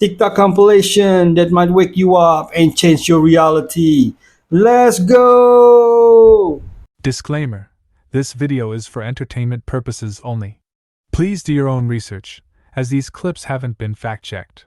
TikTok compilation that might wake you up and change your reality. Let's go! Disclaimer: this video is for entertainment purposes only. Please do your own research, as these clips haven't been fact-checked.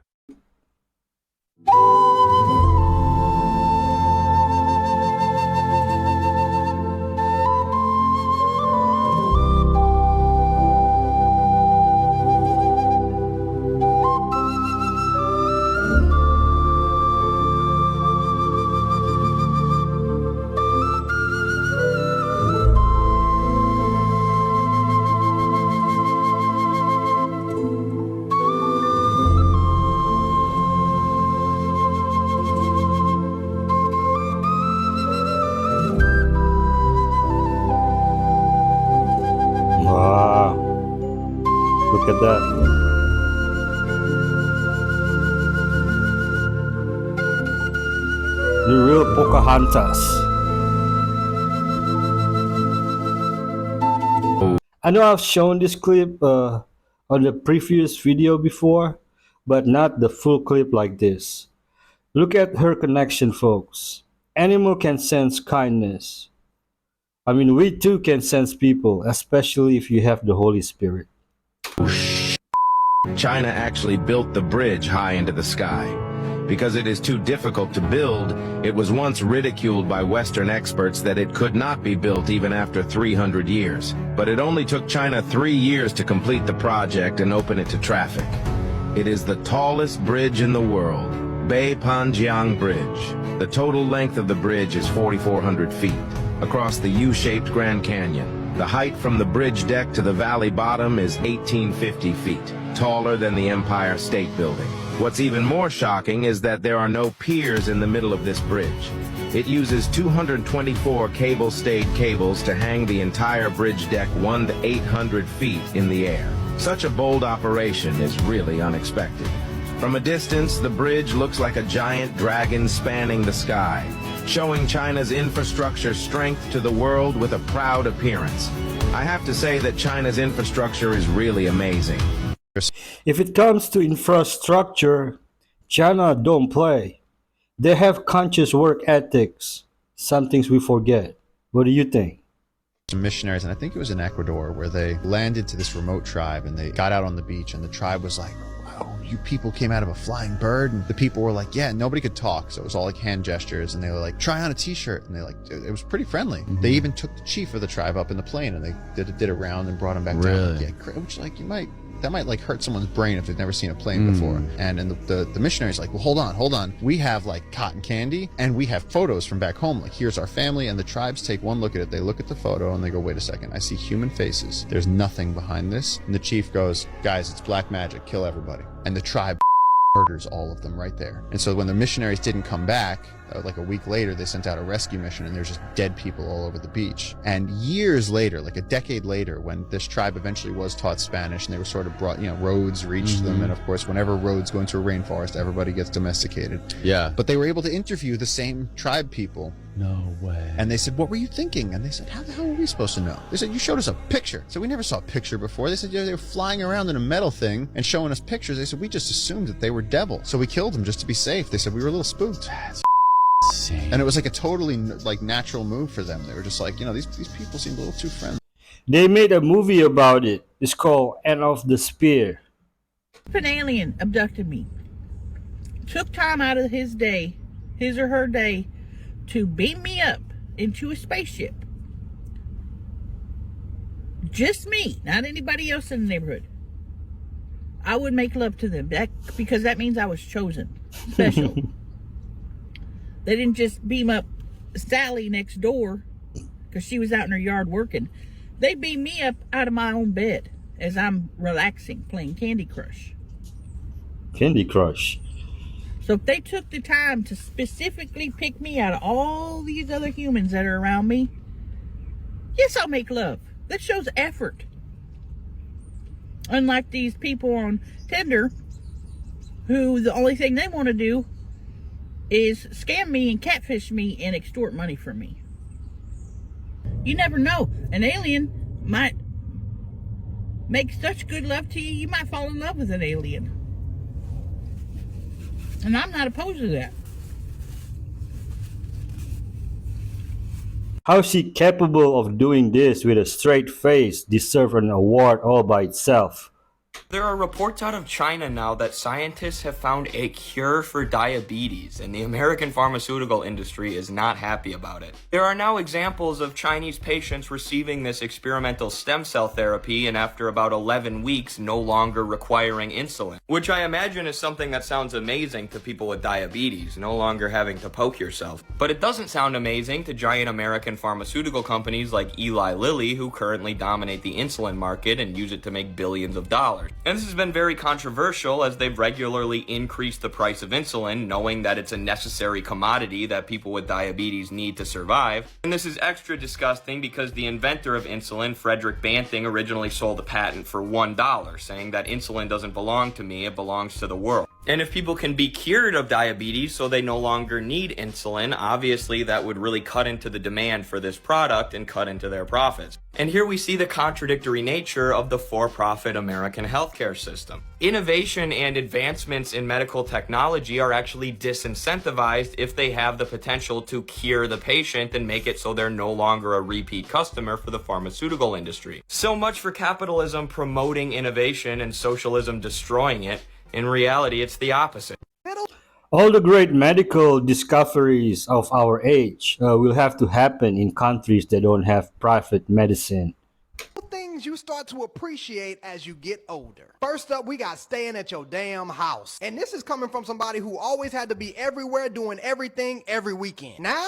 Wow, look at that. The real Pocahontas. I know I've shown this clip on the previous video before, but not the full clip like this. Look at her connection, folks. Animal can sense kindness. I mean, we too can sense people, especially if you have the Holy Spirit. China actually built the bridge high into the sky. Because it is too difficult to build, it was once ridiculed by Western experts that it could not be built even after 300 years. But it only took China 3 years to complete the project and open it to traffic. It is the tallest bridge in the world, Beipanjiang Bridge. The total length of the bridge is 4,400 feet, across the U-shaped Grand Canyon. The height from the bridge deck to the valley bottom is 1,850 feet, taller than the Empire State Building. What's even more shocking is that there are no piers in the middle of this bridge. It uses 224 cable-stayed cables to hang the entire bridge deck 1 to 800 feet in the air. Such a bold operation is really unexpected. From a distance, the bridge looks like a giant dragon spanning the sky, showing China's infrastructure strength to the world with a proud appearance. I have to say that China's infrastructure is really amazing. If it comes to infrastructure, China don't play. They have conscious work ethics, some things we forget. What do you think? Some missionaries, and I think it was in Ecuador, where they landed to this remote tribe and they got out on the beach and the tribe was like, wow, you people came out of a flying bird. And the people were like, yeah, nobody could talk, so it was all like hand gestures, and they were like, try on a t-shirt, and they like, it was pretty friendly. They even took the chief of the tribe up in the plane and they did a round and brought him back down. Yeah, which like that might like hurt someone's brain if they've never seen a plane before. And the missionary's like, well, hold on. We have like cotton candy and we have photos from back home. Like, here's our family. And the tribes take one look at it. They look at the photo and they go, wait a second. I see human faces. There's nothing behind this. And the chief goes, guys, it's black magic. Kill everybody. And the tribe murders all of them right there. And so when the missionaries didn't come back, like a week later, they sent out a rescue mission and there's just dead people all over the beach. And years later, like a decade later, when this tribe eventually was taught Spanish and they were sort of brought, roads reached them. And of course, whenever roads go into a rainforest, everybody gets domesticated. Yeah. But they were able to interview the same tribe people. No way. And they said, what were you thinking? And they said, how the hell were we supposed to know? They said, you showed us a picture. So we never saw a picture before. They said, yeah, they were flying around in a metal thing and showing us pictures. They said, we just assumed that they were devils. So we killed them just to be safe. They said, we were a little spooked. That's insane. And it was like a totally like natural move for them. They were just like, these people seemed a little too friendly. They made a movie about it. It's called End of the Spear. If an alien abducted me, took time out of his or her day, to beam me up into a spaceship, just me, not anybody else in the neighborhood, I would make love to them, because that means I was chosen, special. They didn't just beam up Sally next door because she was out in her yard working. They beam me up out of my own bed as I'm relaxing, playing Candy Crush. Candy Crush. So if they took the time to specifically pick me out of all these other humans that are around me, yes, I'll make love. That shows effort. Unlike these people on Tinder who the only thing they want to do is scam me and catfish me and extort money from me. You never know. An alien might make such good love to you, you might fall in love with an alien. And I'm not opposed to that. How is she capable of doing this with a straight face deserves an award all by itself. There are reports out of China now that scientists have found a cure for diabetes, and the American pharmaceutical industry is not happy about it. There are now examples of Chinese patients receiving this experimental stem cell therapy and after about 11 weeks no longer requiring insulin, which I imagine is something that sounds amazing to people with diabetes, no longer having to poke yourself. But it doesn't sound amazing to giant American pharmaceutical companies like Eli Lilly, who currently dominate the insulin market and use it to make billions of dollars. And this has been very controversial as they've regularly increased the price of insulin, knowing that it's a necessary commodity that people with diabetes need to survive. And this is extra disgusting because the inventor of insulin, Frederick Banting, originally sold the patent for $1, saying that insulin doesn't belong to me, it belongs to the world. And if people can be cured of diabetes so they no longer need insulin, obviously that would really cut into the demand for this product and cut into their profits. And here we see the contradictory nature of the for-profit American healthcare system. Innovation and advancements in medical technology are actually disincentivized if they have the potential to cure the patient and make it so they're no longer a repeat customer for the pharmaceutical industry. So much for capitalism promoting innovation and socialism destroying it. In reality, it's the opposite. All the great medical discoveries of our age will have to happen in countries that don't have private medicine. Things you start to appreciate as you get older. First up, we got staying at your damn house. And this is coming from somebody who always had to be everywhere doing everything every weekend. Now,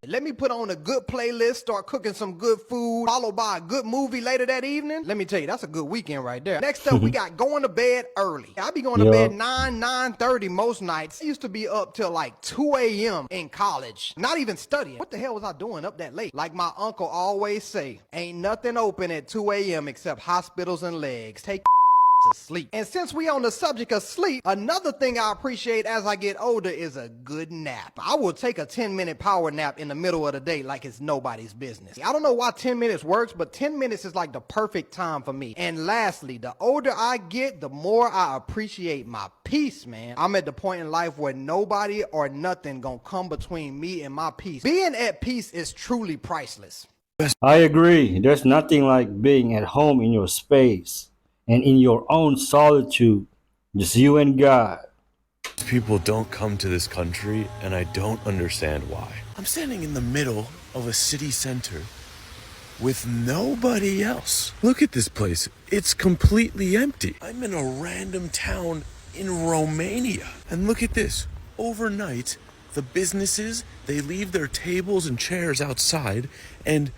let me put on a good playlist, start cooking some good food, followed by a good movie later that evening. Let me tell you, that's a good weekend right there. Next up, we got going to bed early. I be going to bed 9:30 most nights. I used to be up till like 2 a.m. in college, not even studying. What the hell was I doing up that late? Like my uncle always say, ain't nothing open at 2 a.m. except hospitals and legs. Take to sleep. And since we on the subject of sleep, another thing I appreciate as I get older is a good nap. I will take a 10-minute power nap in the middle of the day like it's nobody's business. I don't know why 10 minutes works, but 10 minutes is like the perfect time for me. And lastly, the older I get, the more I appreciate my peace, man. I'm at the point in life where nobody or nothing gonna come between me and my peace. Being at peace is truly priceless. I agree. There's nothing like being at home in your space and in your own solitude, just you and God. People don't come to this country, and I don't understand why. I'm standing in the middle of a city center with nobody else. Look at this place. It's completely empty. I'm in a random town in Romania. And look at this. Overnight, the businesses, they leave their tables and chairs outside, and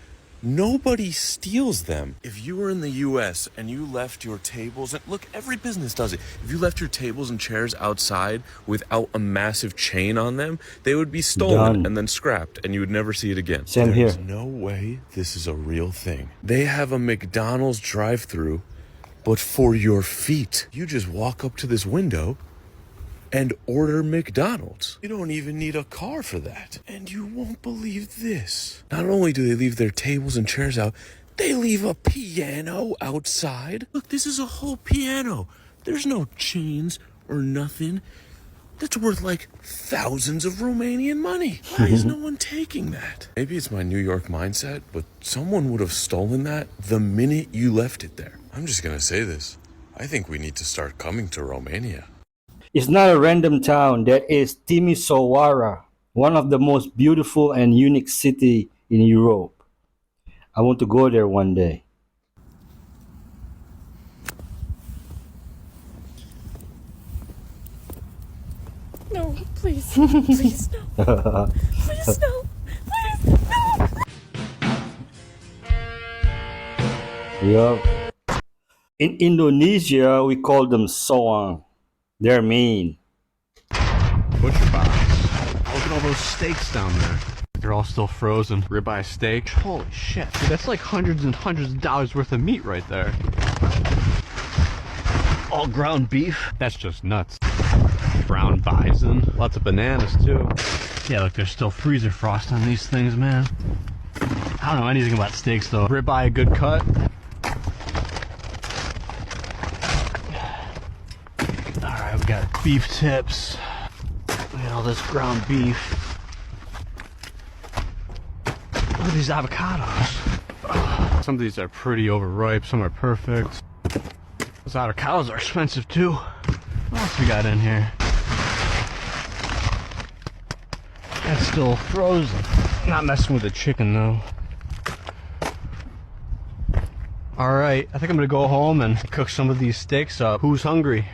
nobody steals them. If you were in the US and you left your tables, and look, every business does it. If you left your tables and chairs outside without a massive chain on them, they would be stolen Done. and then scrapped, and you would never see it again. Same There's here. no way this is a real thing. They have a McDonald's drive-thru, but for your feet. You just walk up to this window and order McDonald's. You don't even need a car for that. And you won't believe this. Not only do they leave their tables and chairs out, they leave a piano outside. Look, this is a whole piano. There's no chains or nothing. That's worth like thousands of Romanian money. Why is no one taking that? Maybe it's my New York mindset, but someone would have stolen that the minute you left it there. I'm just gonna say this. I think we need to start coming to Romania. It's not a random town. That is Timisoara, one of the most beautiful and unique city in Europe. I want to go there one day. No, please. Please, no. Please, no. Please, no. Yup. In Indonesia, we call them soang. They're mean. Butcher box. Look at all those steaks down there. They're all still frozen. Ribeye steak. Holy shit. Dude, that's like hundreds and hundreds of dollars worth of meat right there. All ground beef. That's just nuts. Brown bison. Lots of bananas too. Yeah, look, there's still freezer frost on these things, man. I don't know anything about steaks though. Ribeye, a good cut. Alright, we got beef tips. Look at all this ground beef. Look at these avocados. Some of these are pretty overripe, some are perfect. Those avocados are expensive too. What else we got in here? That's still frozen. Not messing with the chicken though. Alright, I think I'm gonna go home and cook some of these steaks up. Who's hungry?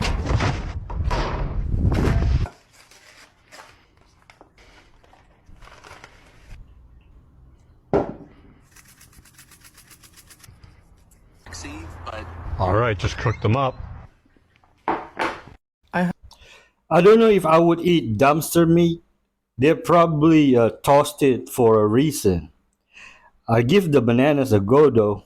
Alright, just cook them up. I don't know if I would eat dumpster meat. They probably tossed it for a reason. I give the bananas a go though.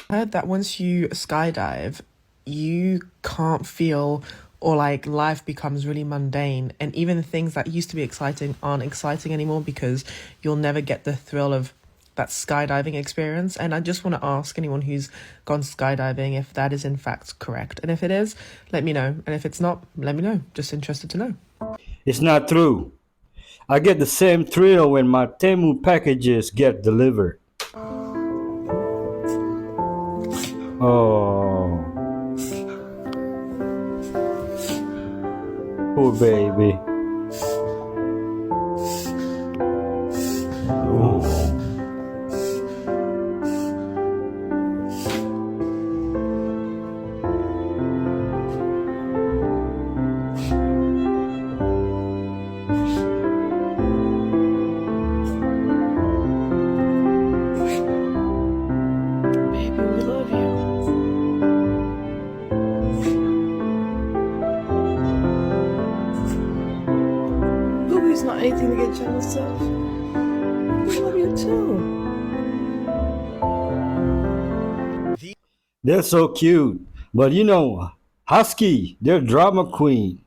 I heard that once you skydive, you can't feel, or like life becomes really mundane, and even things that used to be exciting aren't exciting anymore because you'll never get the thrill of that skydiving experience. And I just want to ask anyone who's gone skydiving if that is in fact correct. And if it is, let me know. And if it's not, let me know. Just interested to know. It's not true. I get the same thrill when my Temu packages get delivered. Oh, poor baby. Oh. Baby, we love you. Booby's not anything to get jealous of. We love you too. They're so cute. But you know, Husky, they're drama queen.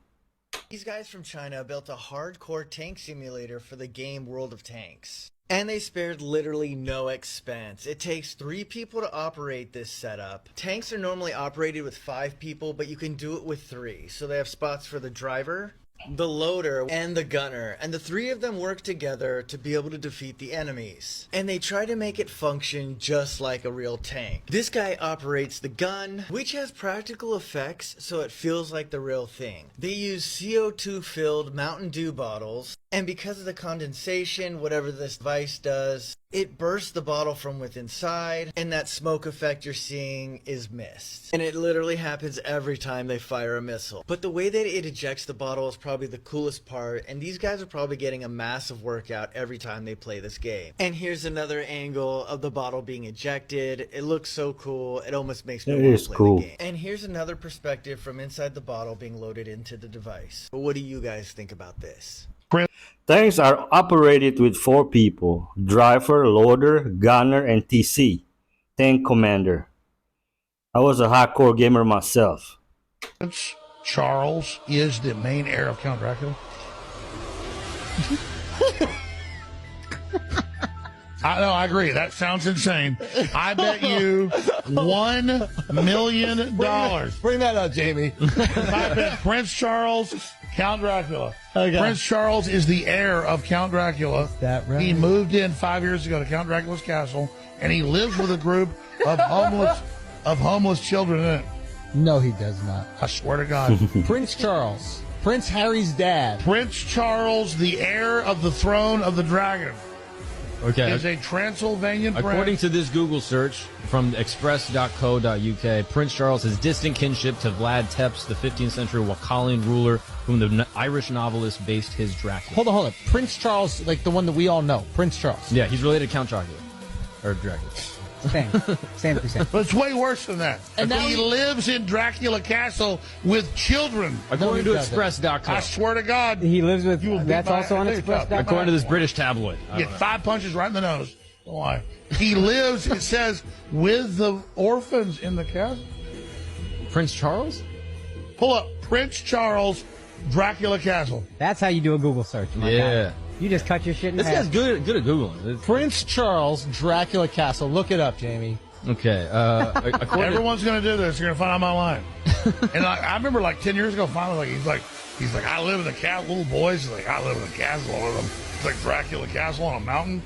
These guys from China built a hardcore tank simulator for the game World of Tanks. And they spared literally no expense. It takes 3 people to operate this setup. Tanks are normally operated with 5 people, but you can do it with 3. So they have spots for the driver, the loader, and the gunner. And the 3 of them work together to be able to defeat the enemies. And they try to make it function just like a real tank. This guy operates the gun, which has practical effects so it feels like the real thing. They use CO2 filled Mountain Dew bottles, and because of the condensation, whatever this device does, it bursts the bottle from within inside, and that smoke effect you're seeing is mist. And it literally happens every time they fire a missile. But the way that it ejects the bottle is probably the coolest part, and these guys are probably getting a massive workout every time they play this game. And here's another angle of the bottle being ejected. It looks so cool, it almost makes me want to play the game. And here's another perspective from inside the bottle being loaded into the device. But what do you guys think about this? Tanks are operated with 4 people: driver, loader, gunner, and TC, tank commander. I was a hardcore gamer myself. Prince Charles is the main heir of Count Dracula. I agree. That sounds insane. I bet you $1 million. Bring that up, Jamie. I bet Prince Charles, Count Dracula. Okay. Prince Charles is the heir of Count Dracula. Is that right? He moved in 5 years ago to Count Dracula's castle, and he lives with a group of homeless children in it. No, he does not. I swear to God. Prince Charles, Prince Harry's dad. Prince Charles, the heir of the throne of the dragon. Okay. Is a Transylvanian prince. According to this Google search from express.co.uk, Prince Charles has distant kinship to Vlad Tepes, the 15th century Wakalian ruler, whom the Irish novelist based his Dracula. Hold on. Prince Charles, like the one that we all know. Prince Charles. Yeah, he's related to Count Dracula. Or Dracula. Same. But it's way worse than that. And he lives in Dracula Castle with children. According to express.com. I swear to God. He lives with, that's also on express.com. According to this British tabloid. Get 5 punches right in the nose. Why? He lives, it says, with the orphans in the castle. Prince Charles? Pull up Prince Charles, Dracula Castle. That's how you do a Google search. Yeah. You just cut your shit in This half. guy's good at Googling. Prince Charles, Dracula Castle. Look it up, Jamie. Okay. Everyone's going to do this. You're going to find out my line. And I remember like 10 years ago, finally, like he's like, I live in the castle. Little boys, he's like, I live in the castle. It's like Dracula Castle on a mountain,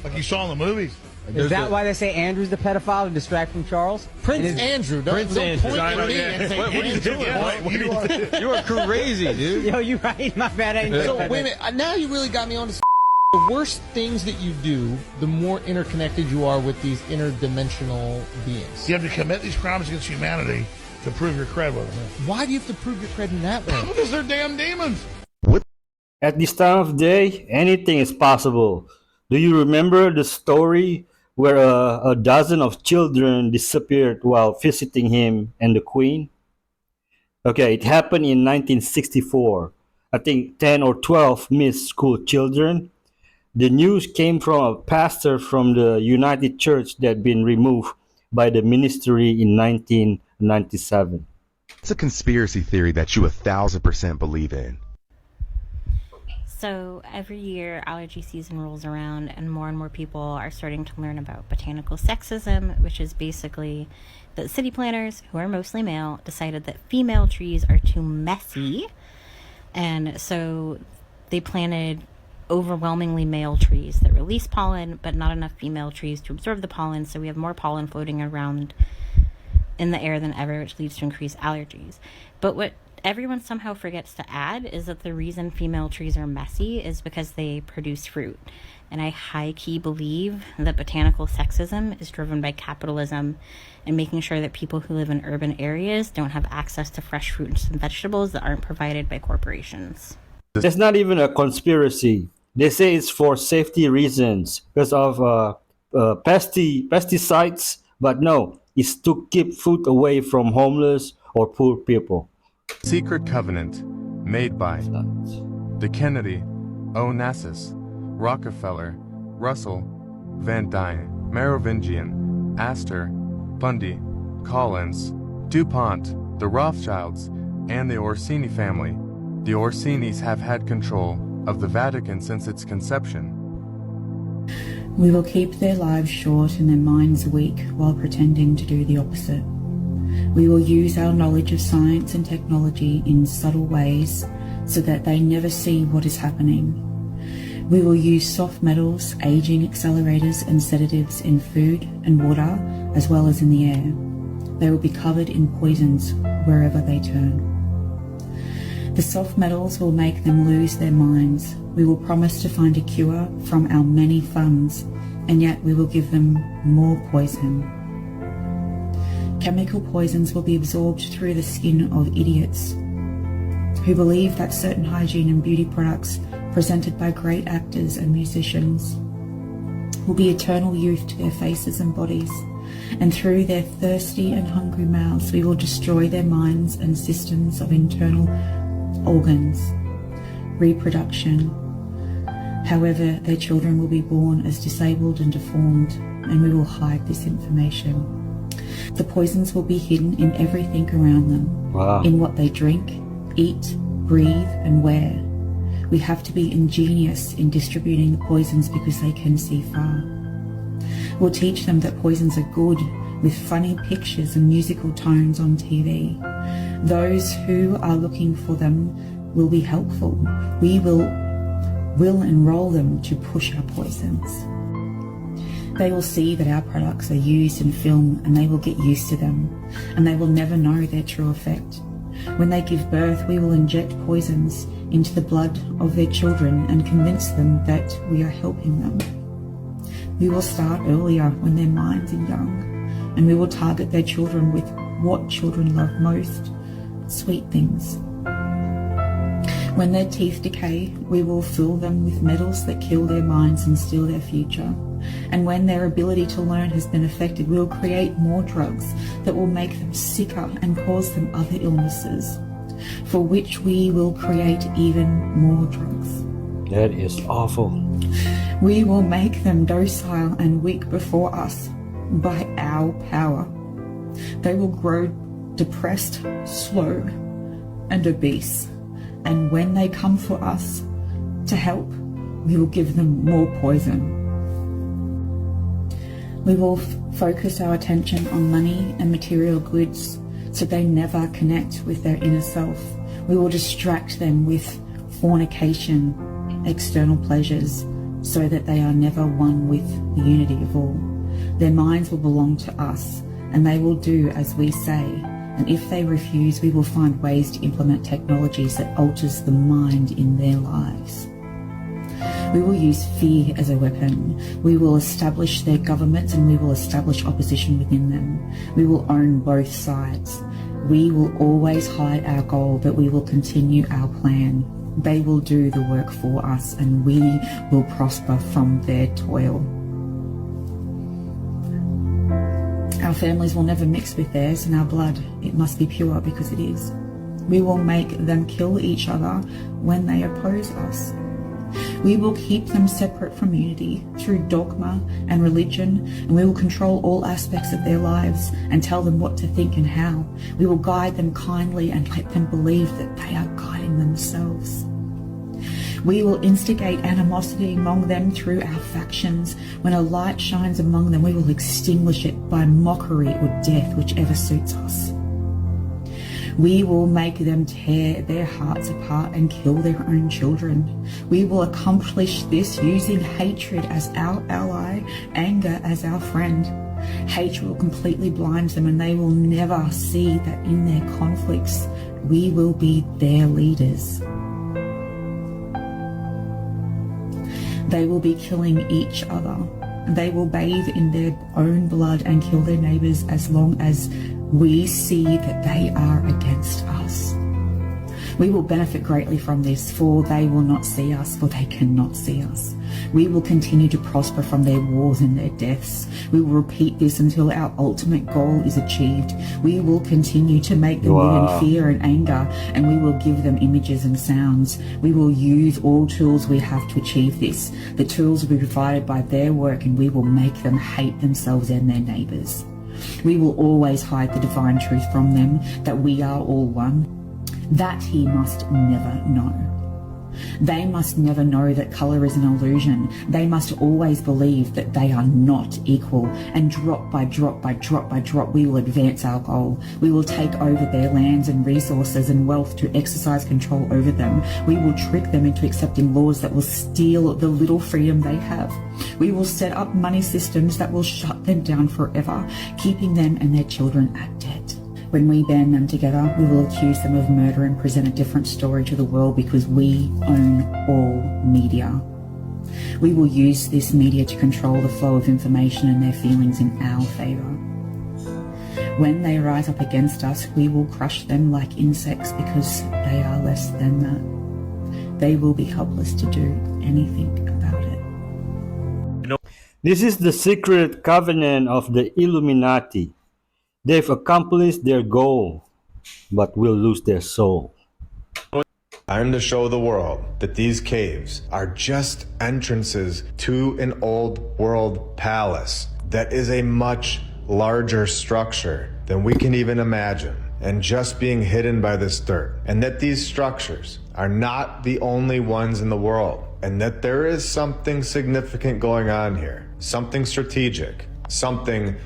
like you saw in the movies. Is that why they say Andrew's the pedophile to distract from Charles? Prince Andrew. Don't point at me and say, What are you doing? You are crazy, dude. Yo, you right. My bad. I ain't So wait a minute. Now you really got me on to the worse things that you do, the more interconnected you are with these interdimensional beings. You have to commit these crimes against humanity to prove your cred with them. Why do you have to prove your cred in that way? Because they're damn demons. At this time of day, anything is possible. Do you remember the story where a dozen of children disappeared while visiting him and the Queen? Okay, it happened in 1964. I think 10 or 12 missed school children. The news came from a pastor from the United Church that had been removed by the ministry in 1997. It's a conspiracy theory that you 1,000% believe in. So every year allergy season rolls around and more people are starting to learn about botanical sexism, which is basically that city planners, who are mostly male, decided that female trees are too messy, and so they planted overwhelmingly male trees that release pollen but not enough female trees to absorb the pollen, so we have more pollen floating around in the air than ever, which leads to increased allergies. But what everyone somehow forgets to add is that the reason female trees are messy is because they produce fruit. And I high-key believe that botanical sexism is driven by capitalism and making sure that people who live in urban areas don't have access to fresh fruits and vegetables that aren't provided by corporations. That's not even a conspiracy. They say it's for safety reasons because of pesticides, but no, it's to keep food away from homeless or poor people. Secret covenant made by the Kennedy, Onassis, Rockefeller, Russell, Van Dyne, Merovingian, Astor, Bundy, Collins, DuPont, the Rothschilds, and the Orsini family. The Orsinis have had control of the Vatican since its conception. We will keep their lives short and their minds weak while pretending to do the opposite. We will use our knowledge of science and technology in subtle ways so that they never see what is happening. We will use soft metals, aging accelerators and sedatives in food and water as well as in the air. They will be covered in poisons wherever they turn. The soft metals will make them lose their minds. We will promise to find a cure from our many funds, and yet we will give them more poison. Chemical poisons will be absorbed through the skin of idiots who believe that certain hygiene and beauty products presented by great actors and musicians will be eternal youth to their faces and bodies, and through their thirsty and hungry mouths we will destroy their minds and systems of internal organs, reproduction. However, their children will be born as disabled and deformed, and we will hide this information. The poisons will be hidden in everything around them, in what they drink, eat, breathe, and wear. We have to be ingenious in distributing the poisons because they can see far. We'll teach them that poisons are good, with funny pictures and musical tones on TV. Those who are looking for them will be helpful. We will enroll them to push our poisons. They will see that our products are used in film and they will get used to them, and they will never know their true effect. When they give birth, we will inject poisons into the blood of their children and convince them that we are helping them. We will start earlier when their minds are young, and we will target their children with what children love most, sweet things. When their teeth decay, we will fill them with metals that kill their minds and steal their future. And when their ability to learn has been affected, we will create more drugs that will make them sicker and cause them other illnesses, for which we will create even more drugs. That is awful. We will make them docile and weak before us by our power. They will grow depressed, slow, and obese. And when they come for us to help, we will give them more poison. We will focus our attention on money and material goods so they never connect with their inner self. We will distract them with fornication, external pleasures, so that they are never one with the unity of all. Their minds will belong to us, and they will do as we say. And if they refuse, we will find ways to implement technologies that alters the mind in their lives. We will use fear as a weapon. We will establish their governments, and we will establish opposition within them. We will own both sides. We will always hide our goal, but we will continue our plan. They will do the work for us, and we will prosper from their toil. Our families will never mix with theirs, and our blood, it must be pure because it is. We will make them kill each other when they oppose us. We will keep them separate from unity through dogma and religion, and we will control all aspects of their lives and tell them what to think and how. We will guide them kindly and let them believe that they are guiding themselves. We will instigate animosity among them through our factions. When a light shines among them, we will extinguish it by mockery or death, whichever suits us. We will make them tear their hearts apart and kill their own children. We will accomplish this using hatred as our ally, anger as our friend. Hatred will completely blind them, and they will never see that in their conflicts we will be their leaders. They will be killing each other. They will bathe in their own blood and kill their neighbours as long as we see that they are against us. We will benefit greatly from this, for they will not see us, for they cannot see us. We will continue to prosper from their wars and their deaths. We will repeat this until our ultimate goal is achieved. We will continue to make them live in fear and anger, and we will give them images and sounds. We will use all tools we have to achieve this. The tools will be provided by their work, and we will make them hate themselves and their neighbours. We will always hide the divine truth from them, that we are all one. That he must never know. They must never know that colour is an illusion. They must always believe that they are not equal, and drop by drop by drop by drop we will advance our goal. We will take over their lands and resources and wealth to exercise control over them. We will trick them into accepting laws that will steal the little freedom they have. We will set up money systems that will shut them down forever, keeping them and their children at debt. When we band them together, we will accuse them of murder and present a different story to the world because we own all media. We will use this media to control the flow of information and their feelings in our favour. When they rise up against us, we will crush them like insects because they are less than that. They will be helpless to do anything about it. This is the secret covenant of the Illuminati. They've accomplished their goal, but will lose their soul. Time to show the world that these caves are just entrances to an old world palace that is a much larger structure than we can even imagine, and just being hidden by this dirt. And that these structures are not the only ones in the world, and that there is something significant going on here, something strategic, something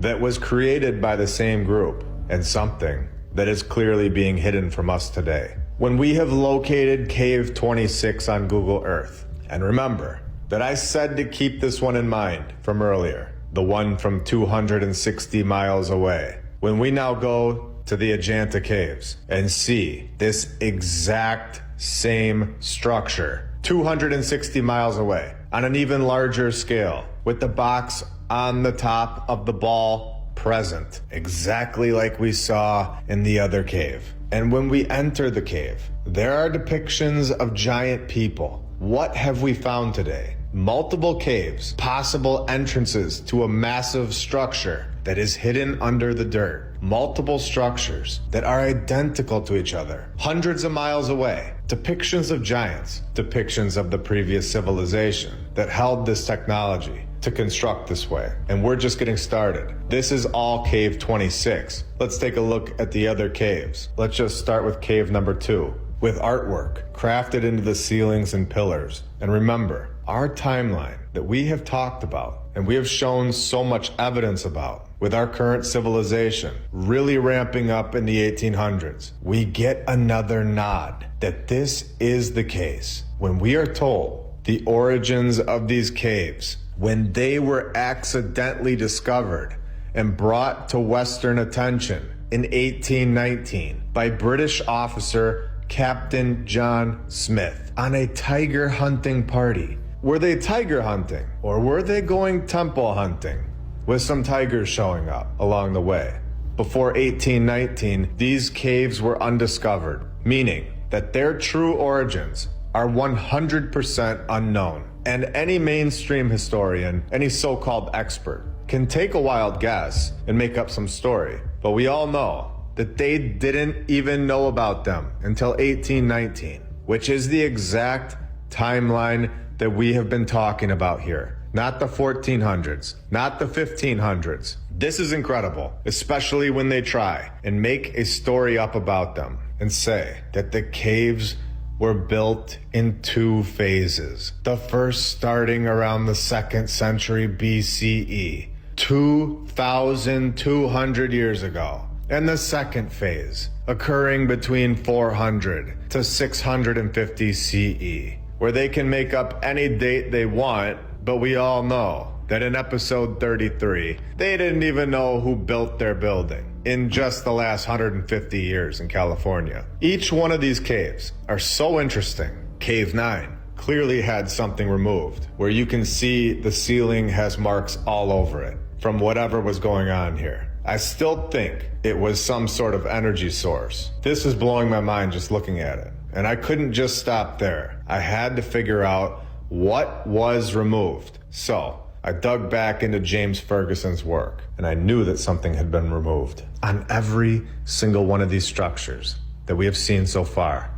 that was created by the same group, and something that is clearly being hidden from us today. When we have located Cave 26 on Google Earth, and remember that I said to keep this one in mind from earlier, the one from 260 miles away. When we now go to the Ajanta Caves and see this exact same structure 260 miles away on an even larger scale, with the box on the top of the ball present, exactly like we saw in the other cave. And when we enter the cave, there are depictions of giant people. What have we found today? Multiple caves, possible entrances to a massive structure that is hidden under the dirt. Multiple structures that are identical to each other, hundreds of miles away. Depictions of giants, depictions of the previous civilization that held this technology to construct this way. And we're just getting started. This is all Cave 26. Let's take a look at the other caves. Let's just start with cave number 2. with artwork crafted into the ceilings and pillars. And remember, our timeline that we have talked about and we have shown so much evidence about with our current civilization really ramping up in the 1800s, we get another nod that this is the case when we are told the origins of these caves, when they were accidentally discovered and brought to Western attention in 1819 by British officer Captain John Smith on a tiger hunting party. Were they tiger hunting or were they going temple hunting with some tigers showing up along the way? Before 1819, these caves were undiscovered, meaning that their true origins are 100% unknown. And any mainstream historian, any so-called expert, can take a wild guess and make up some story. But we all know that they didn't even know about them until 1819, which is the exact timeline that we have been talking about here. Not the 1400s, not the 1500s. This is incredible, especially when they try and make a story up about them and say that the caves were built in 2 phases. The first starting around the 2nd century BCE, 2,200 years ago. And the second phase, occurring between 400 to 650 CE, where they can make up any date they want, but we all know that in episode 33, they didn't even know who built their building in just the last 150 years in California. Each one of these caves are so interesting. Cave 9 clearly had something removed, where you can see the ceiling has marks all over it from whatever was going on here. I still think it was some sort of energy source. This is blowing my mind just looking at it. And I couldn't just stop there. I had to figure out what was removed. So I dug back into James Ferguson's work, and I knew that something had been removed on every single one of these structures that we have seen so far.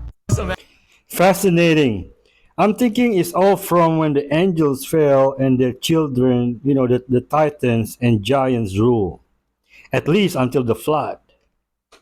Fascinating. I'm thinking it's all from when the angels fell and their children, the titans and giants rule. At least until the flood.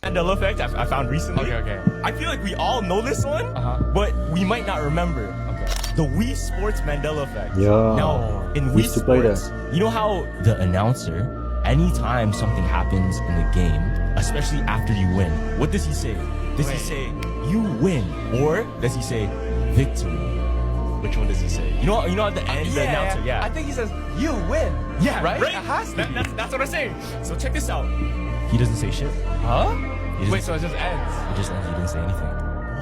Mandela effect I found recently. Okay. I feel like we all know this one, but we might not remember. Okay. The Wii Sports Mandela effect. Yeah. Now, in Wii Used to play Sports, that. you know how the announcer, anytime something happens in the game, especially after you win, what does he say? Does he say, you win? Or does he say, victory? Which one does he say? You know at the end, the announcer, I think he says, you win. Yeah, right? right? It has to be. That's what I'm saying. So check this out. He doesn't say shit. Huh? Wait, so it just ends? It just ends. He didn't say anything.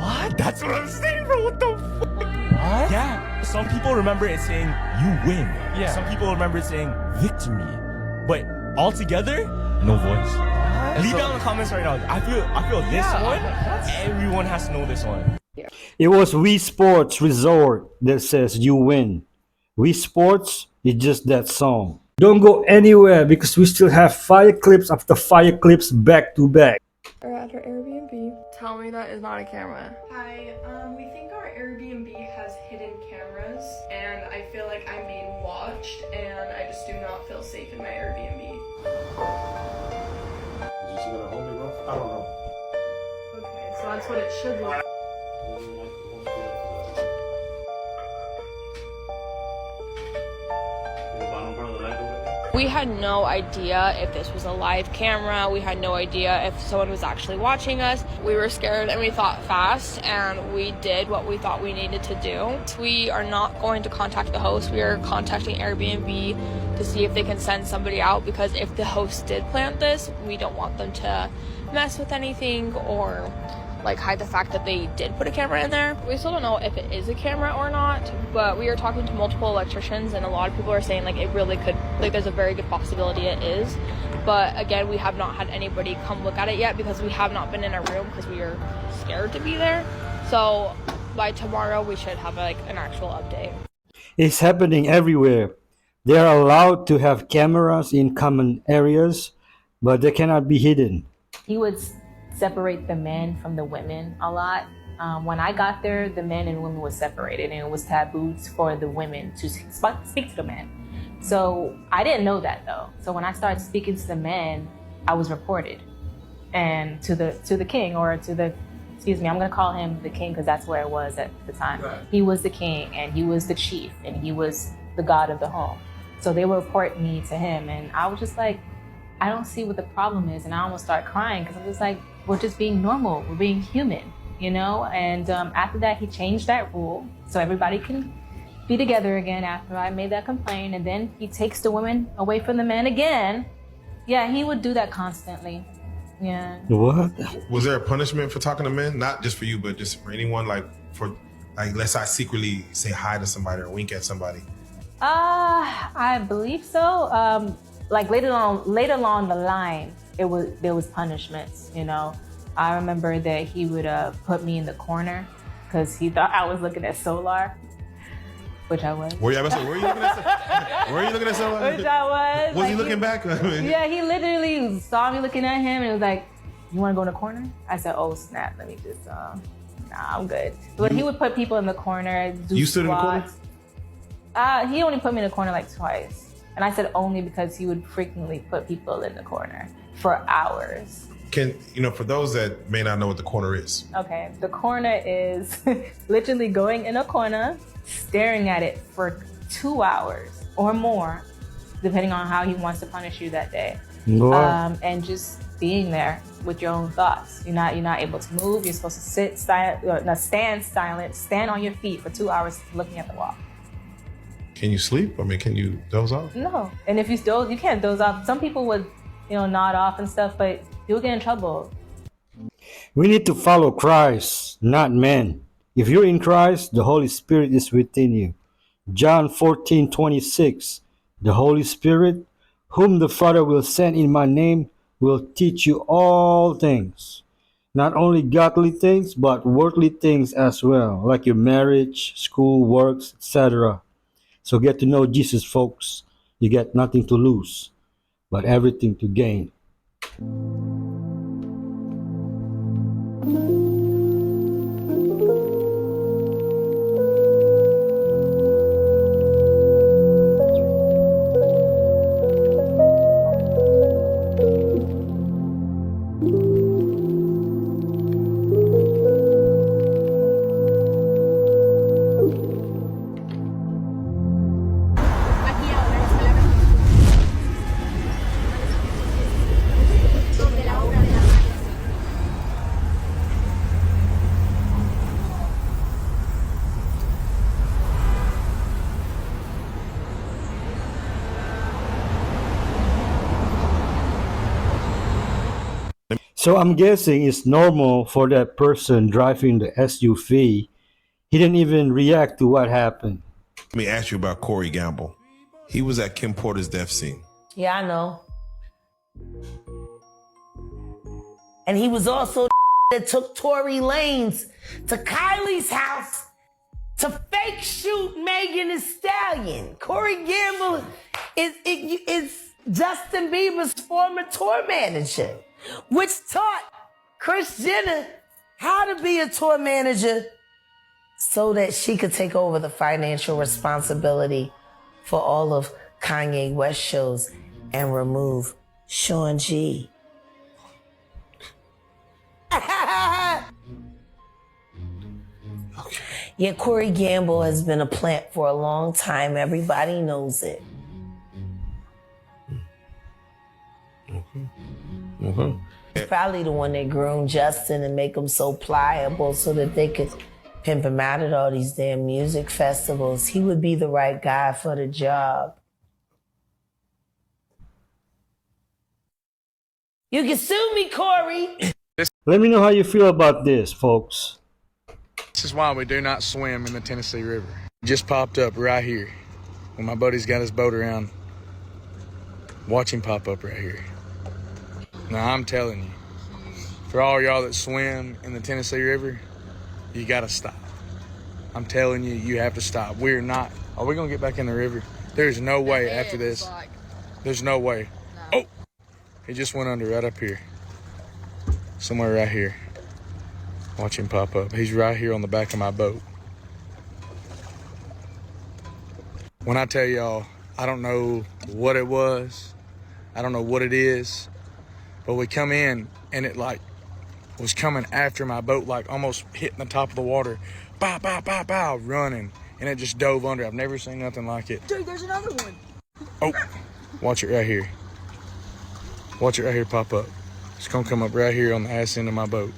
What? That's what I'm saying, bro. What the fuck? What? Yeah. Some people remember it saying, you win. Yeah. Some people remember it saying, victory. But altogether, no voice. What? Leave down in the comments right now. I feel this one, everyone has to know this one. It was Wii Sports Resort that says you win. Wii Sports is just that song. Don't go anywhere because we still have fire clips after fire clips back to back. We're at our Airbnb. Tell me that is not a camera. Hi, we think our Airbnb has hidden cameras, and I feel like I'm being watched, and I just do not feel safe in my Airbnb. Is this gonna hold me, bro? I don't know. Okay, so that's what it should look like. We had no idea if this was a live camera. We had no idea if someone was actually watching us. We were scared and we thought fast, and we did what we thought we needed to do. We are not going to contact the host. We are contacting Airbnb to see if they can send somebody out, because if the host did plant this, we don't want them to mess with anything or hide the fact that they did put a camera in there. We still don't know if it is a camera or not, but we are talking to multiple electricians, and a lot of people are saying it really could, there's a very good possibility it is. But again, we have not had anybody come look at it yet because we have not been in a room because we are scared to be there. So by tomorrow we should have an actual update. It's happening everywhere. They are allowed to have cameras in common areas, but they cannot be hidden. He would separate the men from the women a lot. When I got there, the men and women were separated, and it was taboo for the women to speak to the men. So I didn't know that though. So when I started speaking to the men, I was reported, and to the king or to the excuse me, I'm gonna call him the king because that's where it was at the time. Right. He was the king and he was the chief and he was the god of the home. So they would report me to him, and I was just like, I don't see what the problem is, and I almost start crying because I'm just like, we're just being normal, we're being human, you know? And after that, he changed that rule so everybody can be together again after I made that complaint, and then he takes the women away from the men again. Yeah, he would do that constantly. Yeah. What? Was there a punishment for talking to men? Not just for you, but just for anyone, like let's say I secretly say hi to somebody or wink at somebody. I believe so. Like later along the line, there was punishments, you know. I remember that he would put me in the corner because he thought I was looking at Solar, which I was. Were you looking at Solar? Which I was. Was he looking back? Yeah, he literally saw me looking at him and was like, "You want to go in the corner?" I said, "Oh snap! Let me just nah, I'm good." But he would put people in the corner. Do stood in the corner? He only put me in the corner like twice. And I said only because he would frequently put people in the corner for hours. For those that may not know what the corner is. Okay, the corner is literally going in a corner, staring at it for 2 hours or more, depending on how he wants to punish you that day. And just being there with your own thoughts. You're not able to move. You're supposed to stand silent, stand on your feet for 2 hours looking at the wall. Can you sleep? I mean, can you doze off? No. And if you doze, you can't doze off. Some people would, nod off and stuff, but you'll get in trouble. We need to follow Christ, not men. If you're in Christ, the Holy Spirit is within you. John 14:26. The Holy Spirit, whom the Father will send in my name, will teach you all things. Not only godly things, but worldly things as well, like your marriage, school, works, etc. So get to know Jesus, folks. You get nothing to lose, but everything to gain. So I'm guessing it's normal for that person driving the SUV. He didn't even react to what happened. Let me ask you about Corey Gamble. He was at Kim Porter's death scene. Yeah, I know. And he was also that took Tory Lanez to Kylie's house to fake shoot Megan Thee Stallion. Corey Gamble is Justin Bieber's former tour manager, which taught Kris Jenner how to be a tour manager so that she could take over the financial responsibility for all of Kanye West shows and remove Sean G. Yeah, Corey Gamble has been a plant for a long time. Everybody knows it. He's probably the one that groomed Justin and make him so pliable so that they could pimp him out at all these damn music festivals. He would be the right guy for the job. You can sue me, Corey. Let me know how you feel about this, folks. This is why we do not swim in the Tennessee River. Just popped up right here. When my buddy's got his boat around, watch him pop up right here. Now I'm telling you, for all y'all that swim in the Tennessee River, you gotta stop. I'm telling you, you have to stop. We're not. Are we gonna get back in the river? There's no way after this. There's no way. Oh, he just went under right up here. Somewhere right here. Watch him pop up. He's right here on the back of my boat. When I tell y'all, I don't know what it was. I don't know what it is. But we come in and it like was coming after my boat, like almost hitting the top of the water. Bow, bow, bow, bow, running. And it just dove under. I've never seen nothing like it. Dude, there's another one. Oh, watch it right here. Watch it right here pop up. It's gonna come up right here on the ass end of my boat.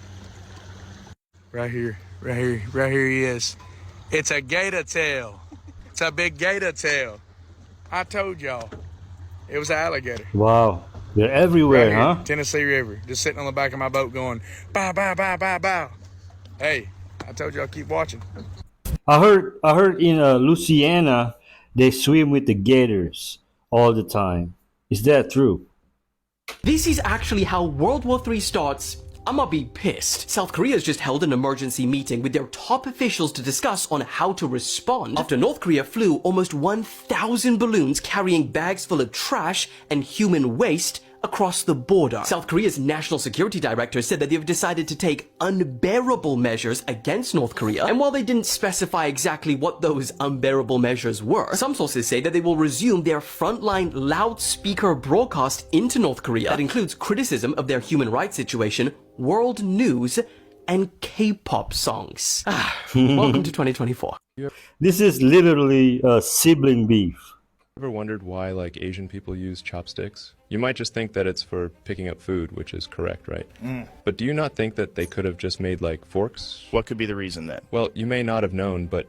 Right here, right here, right here he is. It's a gator tail. It's a big gator tail. I told y'all. It was an alligator. Wow, they're everywhere, Right here, huh? Tennessee River. Just sitting on the back of my boat going, bow, bow, bow, bow, bow. Hey, I told y'all keep watching. I heard in Louisiana they swim with the gators all the time. Is that true? This is actually how World War III starts. I'ma be pissed. South Korea's just held an emergency meeting with their top officials to discuss on how to respond after North Korea flew almost 1,000 balloons carrying bags full of trash and human waste across the border. South Korea's national security director said that they've decided to take unbearable measures against North Korea, and while they didn't specify exactly what those unbearable measures were, some sources say that they will resume their frontline loudspeaker broadcast into North Korea that includes criticism of their human rights situation, world news, and K-pop songs. Welcome to 2024. This is literally sibling beef. Ever wondered why like Asian people use chopsticks? You might just think that it's for picking up food, which is correct, right? But do you not think that they could have just made like forks? What could be the reason then? Well, you may not have known, but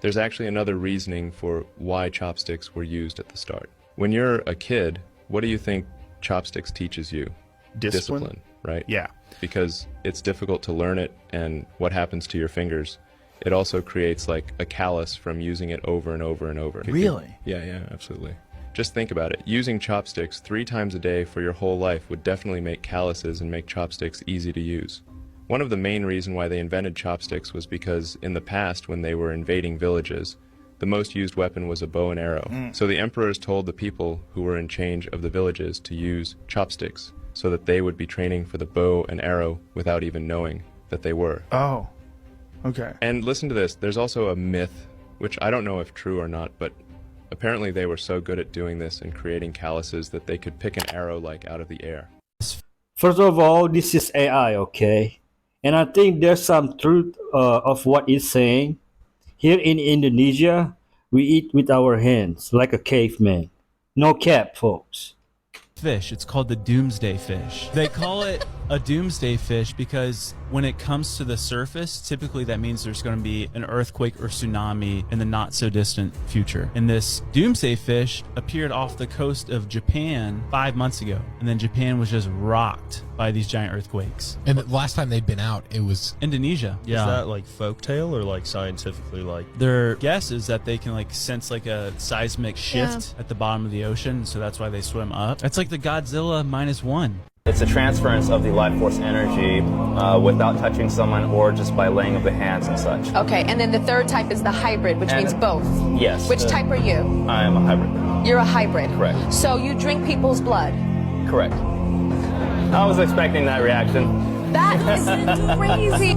there's actually another reasoning for why chopsticks were used at the start. When you're a kid, what do you think chopsticks teaches you? Discipline, right? Yeah. Because it's difficult to learn it, and what happens to your fingers? It also creates like a callus from using it over and over and over. Really? Yeah, absolutely. Just think about it. Using chopsticks 3 times a day for your whole life would definitely make calluses and make chopsticks easy to use. One of the main reasons why they invented chopsticks was because in the past, when they were invading villages, the most used weapon was a bow and arrow. So the emperors told the people who were in charge of the villages to use chopsticks so that they would be training for the bow and arrow without even knowing that they were. Oh, okay. And listen to this, there's also a myth, which I don't know if true or not, but apparently they were so good at doing this and creating calluses that they could pick an arrow like out of the air. First of all, this is AI, okay? And I think there's some truth of what it's saying. Here in Indonesia, we eat with our hands like a caveman. No cap, folks. Fish. It's called the doomsday fish. They call it a doomsday fish because when it comes to the surface, typically that means there's going to be an earthquake or tsunami in the not so distant future. And this doomsday fish appeared off the coast of Japan 5 months ago. And then Japan was just rocked by these giant earthquakes. And the last time they'd been out, it was Indonesia. Is that like folktale or like scientifically like? Their guess is that they can like sense like a seismic shift at the bottom of the ocean, so that's why they swim up. It's like the Godzilla -1. It's a transference of the life force energy without touching someone or just by laying of the hands and such. Okay, and then the third type is the hybrid, which means both. Yes. Which type are you? I am a hybrid. You're a hybrid. Correct. So you drink people's blood. Correct. I was expecting that reaction. That is crazy.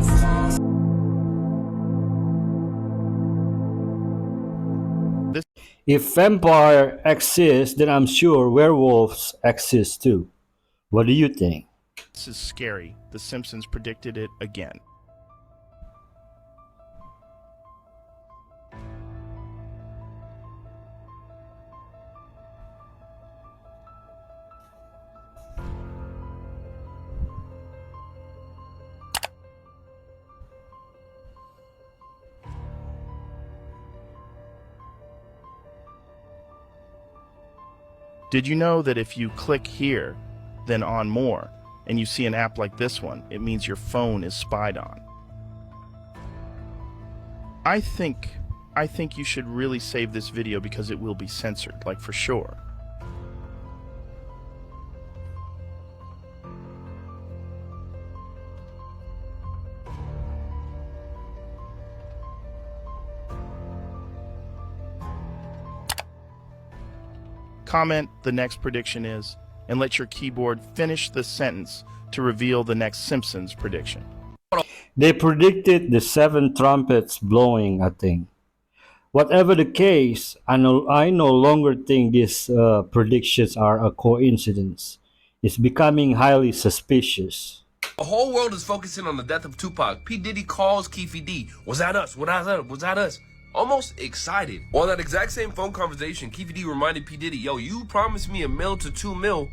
If vampire exists, then I'm sure werewolves exist too. What do you think? This is scary. The Simpsons predicted it again. Did you know that if you click here, then on more, and you see an app like this one, it means your phone is spied on? I think you should really save this video because it will be censored, like for sure. Comment the next prediction is, and let your keyboard finish the sentence to reveal the next Simpsons prediction. They predicted the 7 trumpets blowing, I think. Whatever the case, I no longer think these predictions are a coincidence. It's becoming highly suspicious. The whole world is focusing on the death of Tupac. P. Diddy calls Keefy D. Was that us? Was that us? Almost excited. While that exact same phone conversation, Keefy D reminded P. Diddy, yo, you promised me $1 mil to $2 mil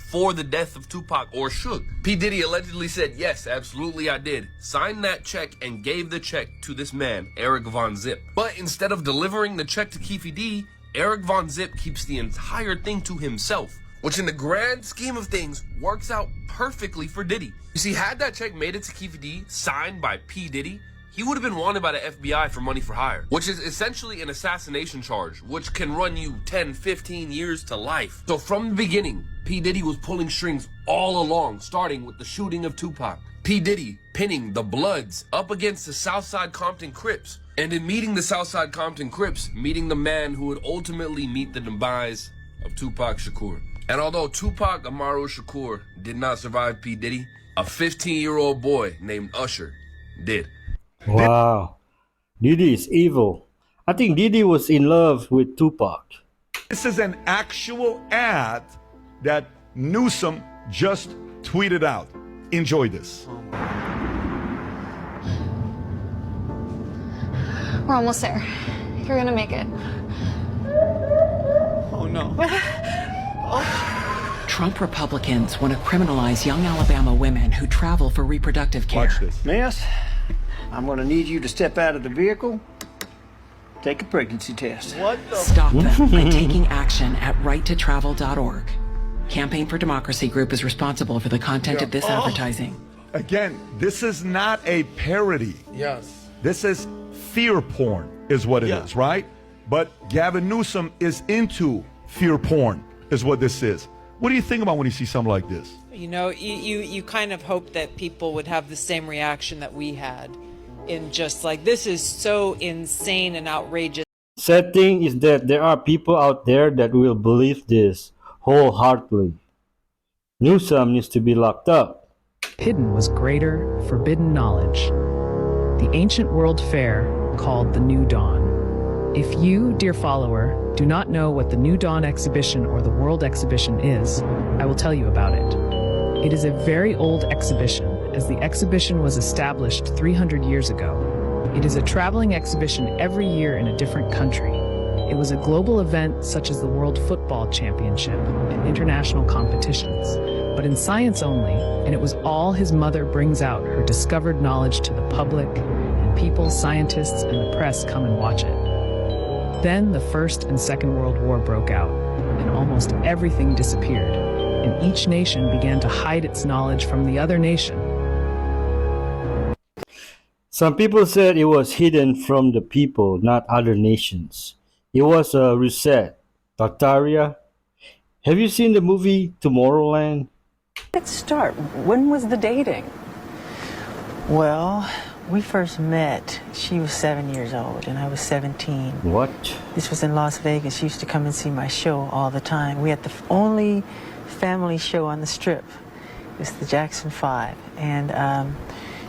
for the death of Tupac or Suge. P. Diddy allegedly said, yes, absolutely I did. Signed that check and gave the check to this man, Eric Von Zip. But instead of delivering the check to Keefy D, Eric Von Zip keeps the entire thing to himself, which in the grand scheme of things works out perfectly for Diddy. You see, had that check made it to Keefy D, signed by P. Diddy, he would have been wanted by the FBI for money for hire, which is essentially an assassination charge, which can run you 10, 15 years to life. So from the beginning, P. Diddy was pulling strings all along, starting with the shooting of Tupac. P. Diddy pinning the Bloods up against the Southside Compton Crips, and in meeting the Southside Compton Crips, meeting the man who would ultimately meet the demise of Tupac Shakur. And although Tupac Amaru Shakur did not survive P. Diddy, a 15-year-old boy named Usher did. Wow. Diddy is evil. I think Diddy was in love with Tupac. This is an actual ad that Newsom just tweeted out. Enjoy this. We're almost there. You're gonna make it. Oh no. Trump Republicans want to criminalize young Alabama women who travel for reproductive care. Watch this. Miss, I'm going to need you to step out of the vehicle, take a pregnancy test. What the? Stop them by taking action at righttotravel.org. Campaign for Democracy Group is responsible for the content of this advertising. Again, this is not a parody. Yes. This is fear porn, is what it is, right? But Gavin Newsom is into fear porn, is what this is. What do you think about when you see something like this? You know, you kind of hope that people would have the same reaction that we had in just like, this is so insane and outrageous. Sad thing is that there are people out there that will believe this wholeheartedly. Newsom needs to be locked up. Hidden was greater, forbidden knowledge. The ancient world fair called the New Dawn. If you, dear follower, do not know what the New Dawn exhibition or the World Exhibition is, I will tell you about it. It is a very old exhibition, as the exhibition was established 300 years ago. It is a traveling exhibition every year in a different country. It was a global event such as the World Football Championship and international competitions, but in science only, and it was all his mother brings out her discovered knowledge to the public, and people, scientists, and the press come and watch it. Then the First and Second World War broke out, and almost everything disappeared, and each nation began to hide its knowledge from the other nation. Some people said it was hidden from the people, not other nations. It was a reset. Tartaria. Have you seen the movie Tomorrowland? Let's start. When was the dating? Well, we first met. She was 7 years old and I was 17. What? This was in Las Vegas. She used to come and see my show all the time. We had the only family show on the Strip. It was the Jackson 5. And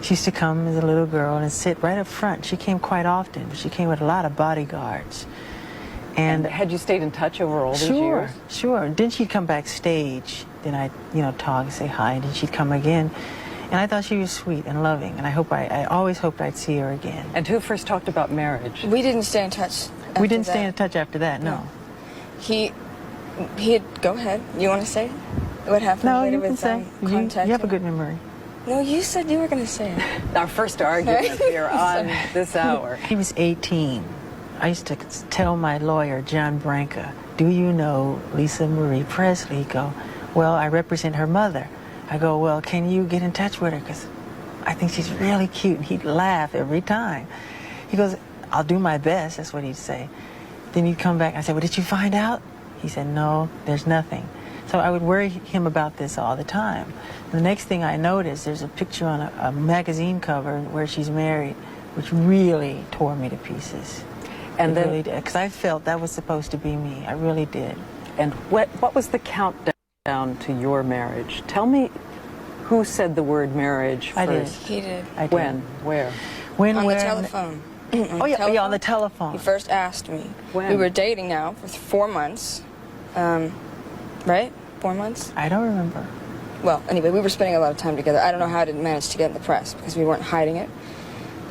she used to come as a little girl and sit right up front. She came quite often. She came with a lot of bodyguards. And had you stayed in touch over all these years? Sure. Then she'd come backstage. Then I'd, talk and say hi. And then she'd come again. And I thought she was sweet and loving. And I always hoped I'd see her again. And who first talked about marriage? We didn't stay in touch. We didn't stay in touch after that, no. He had, go ahead. You want to say what happened no, later you can with say. You have a good memory. No, you said you were going to say it. Our first argument here on this hour. He was 18. I used to tell my lawyer, John Branca, do you know Lisa Marie Presley? He'd go, well, I represent her mother. I go, well, can you get in touch with her? Because I think she's really cute. And he'd laugh every time. He goes, I'll do my best. That's what he'd say. Then he'd come back. I said, well, did you find out? He said, no, there's nothing. So I would worry him about this all the time. The next thing I noticed, there's a picture on a magazine cover where she's married, which really tore me to pieces. And then, really did, because I felt that was supposed to be me. I really did. And what was the countdown to your marriage? Tell me who said the word marriage first. I did. He did. I did. When? Where? When? On where? the telephone. Yeah, on the telephone. He first asked me. When? We were dating now for 4 months. Right? 4 months? I don't remember. well, anyway, we were spending a lot of time together. I don't know how I didn't manage to get in the press because we weren't hiding it.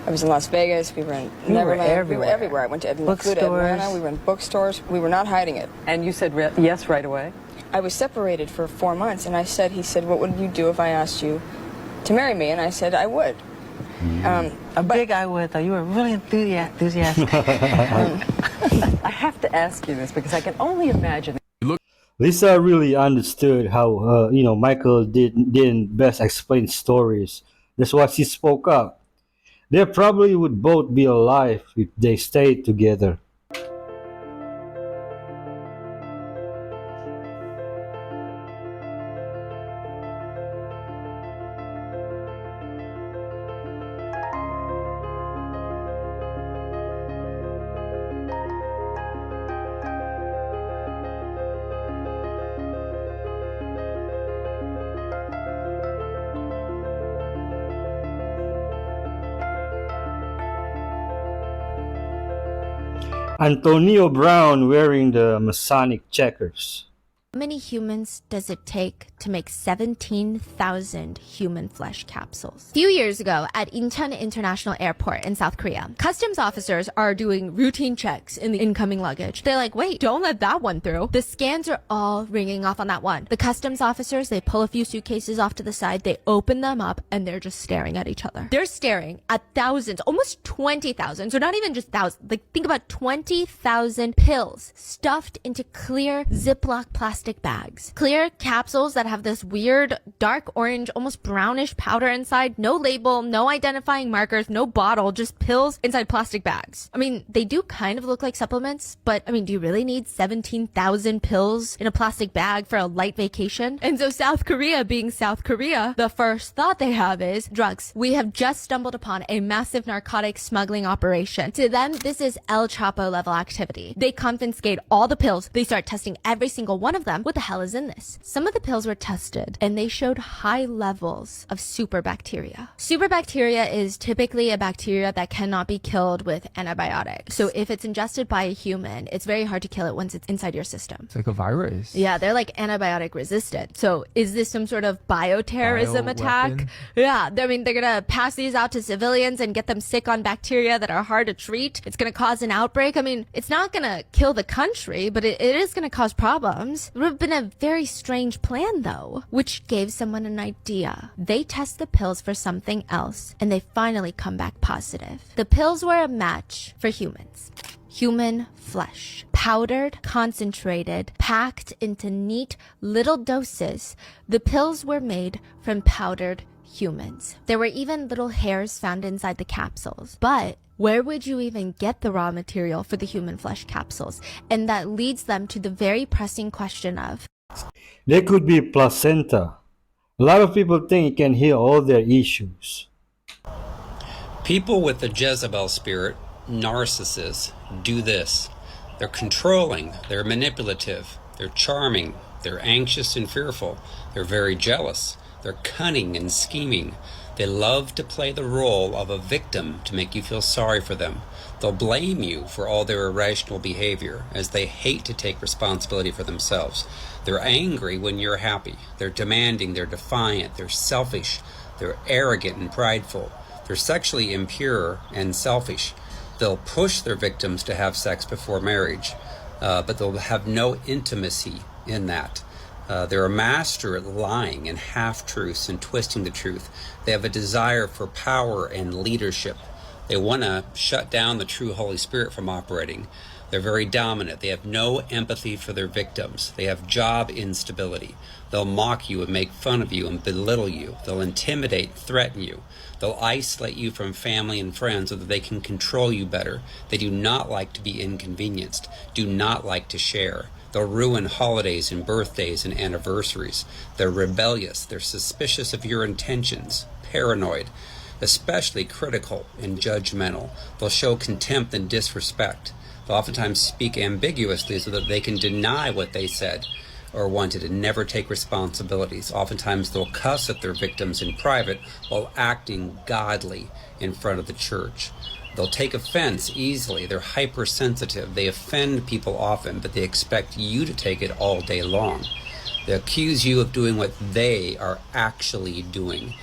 I was in Las Vegas. We were in Neverland. We were everywhere. I went to Atlanta. We were in bookstores. We were not hiding it. And you said yes right away? I was separated for 4 months, and he said, what would you do if I asked you to marry me? And I said, I would. Big I would, though. You were really enthusiastic. I have to ask you this because I can only imagine. Lisa really understood how Michael didn't best explain stories. That's why she spoke up. They probably would both be alive if they stayed together. Antonio Brown wearing the Masonic checkers. How many humans does it take to make 17,000 human flesh capsules? A few years ago at Incheon International Airport in South Korea, customs officers are doing routine checks in the incoming luggage. They're like, wait, don't let that one through. The scans are all ringing off on that one. The customs officers, they pull a few suitcases off to the side, they open them up, and they're just staring at each other. They're staring at thousands, almost 20,000, so not even just thousands, like think about 20,000 pills stuffed into clear Ziploc plastic bags. Clear capsules that have this weird dark orange, almost brownish powder inside. No label, no identifying markers, no bottle, just pills inside plastic bags. I mean, they do kind of look like supplements, but I mean, do you really need 17,000 pills in a plastic bag for a light vacation? And so South Korea being South Korea, the first thought they have is drugs. We have just stumbled upon a massive narcotic smuggling operation. To them, this is El Chapo level activity. They confiscate all the pills. They start testing every single one of them. What the hell is in this? Some of the pills were tested and they showed high levels of superbacteria. Superbacteria is typically a bacteria that cannot be killed with antibiotics. So if it's ingested by a human, it's very hard to kill it once it's inside your system. It's like a virus. Yeah, they're like antibiotic resistant. So is this some sort of bioterrorism attack? Bioweapon? Yeah, I mean, they're gonna pass these out to civilians and get them sick on bacteria that are hard to treat. It's gonna cause an outbreak. I mean, it's not gonna kill the country, but it is gonna cause problems. It would have been a very strange plan though, which gave someone an idea. They test the pills for something else and they finally come back positive. The pills were a match for humans. Human flesh. Powdered, concentrated, packed into neat little doses. The pills were made from powdered humans. There were even little hairs found inside the capsules. But where would you even get the raw material for the human flesh capsules? And that leads them to the very pressing question of, They could be placenta. A lot of people think it can heal all their issues. People with the Jezebel spirit, narcissists, do this. They're controlling, they're manipulative, they're charming, they're anxious and fearful, they're very jealous, they're cunning and scheming. They love to play the role of a victim to make you feel sorry for them. They'll blame you for all their irrational behavior, as they hate to take responsibility for themselves. They're angry when you're happy. They're demanding, they're defiant, they're selfish, they're arrogant and prideful. They're sexually impure and selfish. They'll push their victims to have sex before marriage, but they'll have no intimacy in that. They're a master at lying and half-truths and twisting the truth. They have a desire for power and leadership. They want to shut down the true Holy Spirit from operating. They're very dominant. They have no empathy for their victims. They have job instability. They'll mock you and make fun of you and belittle you. They'll intimidate, threaten you. They'll isolate you from family and friends so that they can control you better. They do not like to be inconvenienced, do not like to share. They'll ruin holidays and birthdays and anniversaries. They're rebellious. They're suspicious of your intentions, paranoid, especially critical and judgmental. They'll show contempt and disrespect. They'll oftentimes speak ambiguously so that they can deny what they said or wanted and never take responsibilities. Oftentimes they'll cuss at their victims in private while acting godly in front of the church. They'll take offense easily. They're hypersensitive. They offend people often, but they expect you to take it all day long. They accuse you of doing what they are actually doing.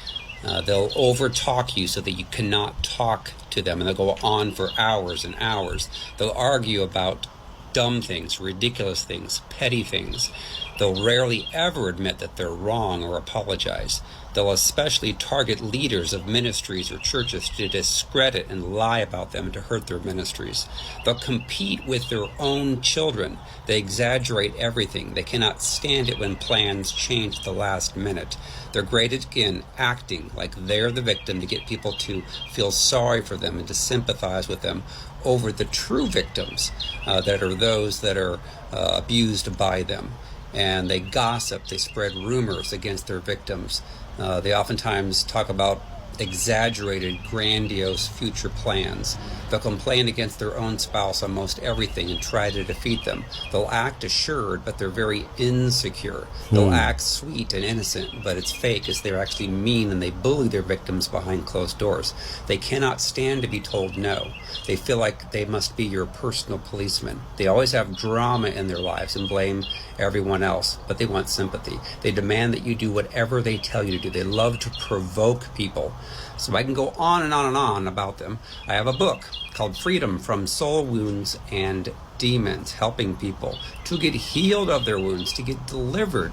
They'll overtalk you so that you cannot talk to them, and they'll go on for hours and hours. They'll argue about dumb things, ridiculous things, petty things. They'll rarely ever admit that they're wrong or apologize. They'll especially target leaders of ministries or churches to discredit and lie about them and to hurt their ministries. They'll compete with their own children. They exaggerate everything. They cannot stand it when plans change at the last minute. They're great at, again, acting like they're the victim to get people to feel sorry for them and to sympathize with them over the true victims that are those that are abused by them. And they gossip, they spread rumors against their victims. They oftentimes talk about exaggerated, grandiose future plans. They'll complain against their own spouse on most everything and try to defeat them. They'll act assured, but they're very insecure. They'll act sweet and innocent, but it's fake, as they're actually mean, and they bully their victims behind closed doors. They cannot stand to be told no. They feel like they must be your personal policeman. They always have drama in their lives and blame everyone else, but they want sympathy. They demand that you do whatever they tell you to do. They love to provoke people. So I can go on and on and on about them. I have a book called Freedom from Soul Wounds and Demons, helping people to get healed of their wounds, to get delivered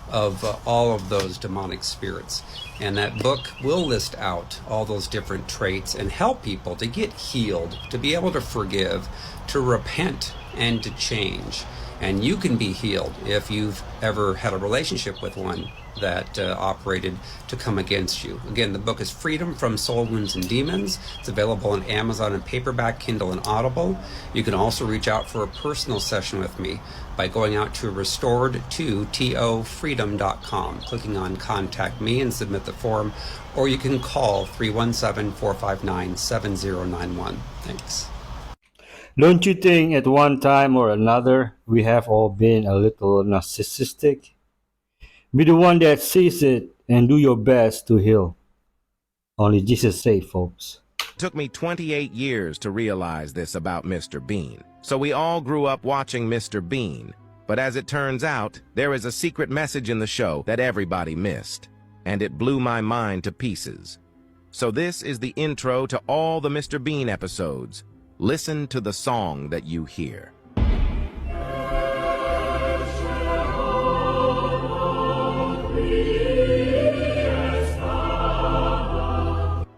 of all of those demonic spirits. And that book will list out all those different traits and help people to get healed, to be able to forgive, to repent, and to change. And you can be healed if you've ever had a relationship with one that operated to come against you. Again, the book is Freedom from Soul Wounds and Demons. It's available on Amazon in paperback, Kindle, and Audible. You can also reach out for a personal session with me by going out to restored2tofreedom.com, clicking on Contact Me and submit the form, or you can call 317-459-7091. Thanks. Don't you think at one time or another we have all been a little narcissistic? Be the one that sees it and do your best to heal. Only Jesus saves, folks. It took me 28 years to realize this about Mr. Bean. So we all grew up watching Mr. Bean. But as it turns out, there is a secret message in the show that everybody missed. And it blew my mind to pieces. So this is the intro to all the Mr. Bean episodes. Listen to the song that you hear.